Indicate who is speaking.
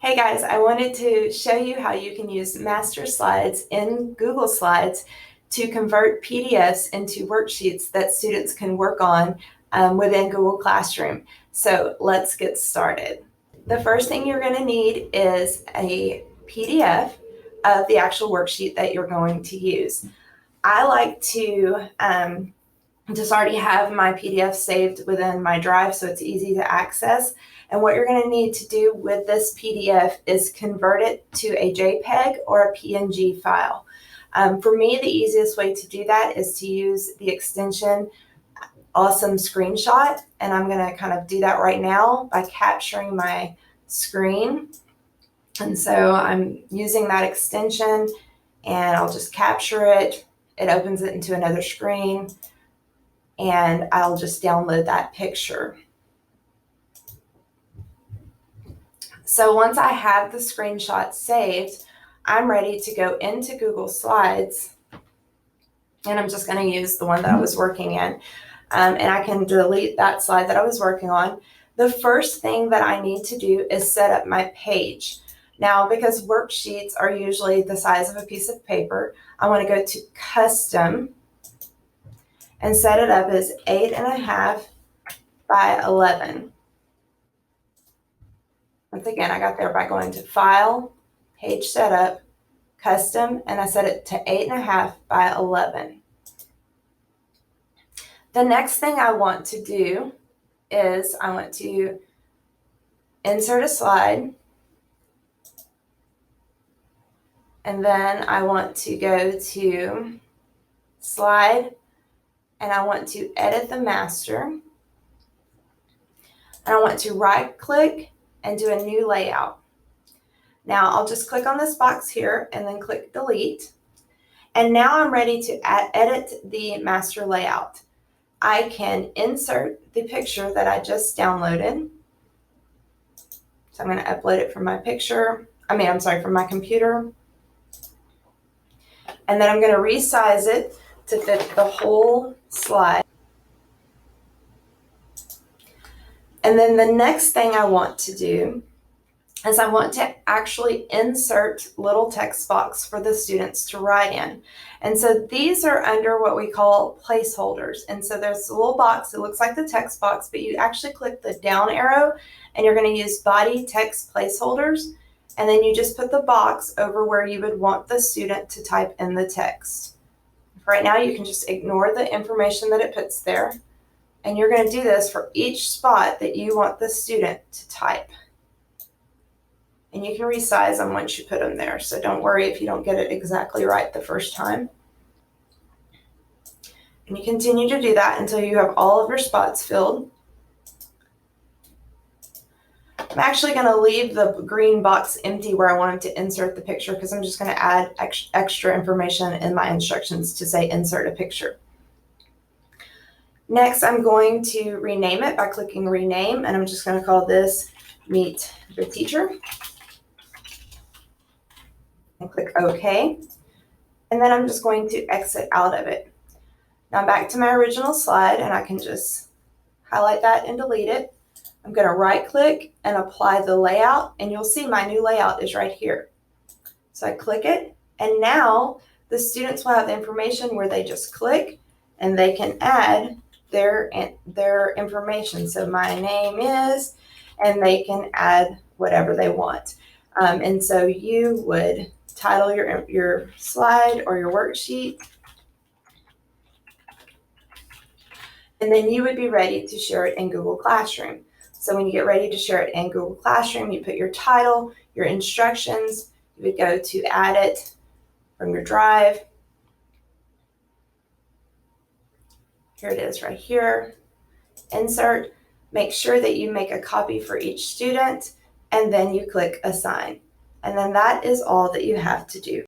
Speaker 1: Hey guys, I wanted to show you how you can use master slides in Google Slides to convert PDFs into worksheets that students can work on within Google Classroom. So let's get started. The first thing you're going to need is a PDF of the actual worksheet that you're going to use. I like to just already have my PDF saved within my drive so it's easy to access. And what you're going to need to do with this PDF is convert it to a JPEG or a PNG file. For me, the easiest way to do that is to use the extension Awesome Screenshot. And I'm going to kind of do that right now by capturing my screen. And so I'm using that extension and I'll just capture it. It opens it into another screen. And I'll just download that picture. So once I have the screenshot saved, I'm ready to go into Google Slides, and I'm just going to use the one that I was working in, and I can delete that slide that I was working on. The first thing that I need to do is set up my page. Now, because worksheets are usually the size of a piece of paper, I want to go to Custom and set it up as 8.5 by 11. Once again, I got there by going to File, Page Setup, Custom, and I set it to 8.5 by 11. The next thing I want to do is I want to insert a slide, and then I want to go to Slide, and I want to edit the master, and I want to right-click and do a new layout. Now I'll just click on this box here and then click delete. And now I'm ready to edit the master layout. I can insert the picture that I just downloaded. So I'm going to upload it from my from my computer. And then I'm going to resize it to fit the whole slide. And then the next thing I want to do is I want to actually insert little text box for the students to write in. And so these are under what we call placeholders. And so there's a little box, it looks like the text box, but you actually click the down arrow and you're going to use body text placeholders. And then you just put the box over where you would want the student to type in the text. Right now you can just ignore the information that it puts there. And you're going to do this for each spot that you want the student to type. And you can resize them once you put them there, so don't worry if you don't get it exactly right the first time. And you continue to do that until you have all of your spots filled. I'm actually going to leave the green box empty where I wanted to insert the picture because I'm just going to add extra information in my instructions to say insert a picture. Next, I'm going to rename it by clicking rename, and I'm just going to call this Meet the Teacher. And click OK. And then I'm just going to exit out of it. Now I'm back to my original slide, and I can just highlight that and delete it. I'm going to right click and apply the layout, and you'll see my new layout is right here. So I click it, and now the students will have the information where they just click and they can add their information. So my name is, and they can add whatever they want. And so you would title your slide or your worksheet, and then you would be ready to share it in Google Classroom. So when you get ready to share it in Google Classroom, you put your title, your instructions, you would go to add it from your drive. Here it is right here. Insert. Make sure that you make a copy for each student, and then you click assign. And then that is all that you have to do.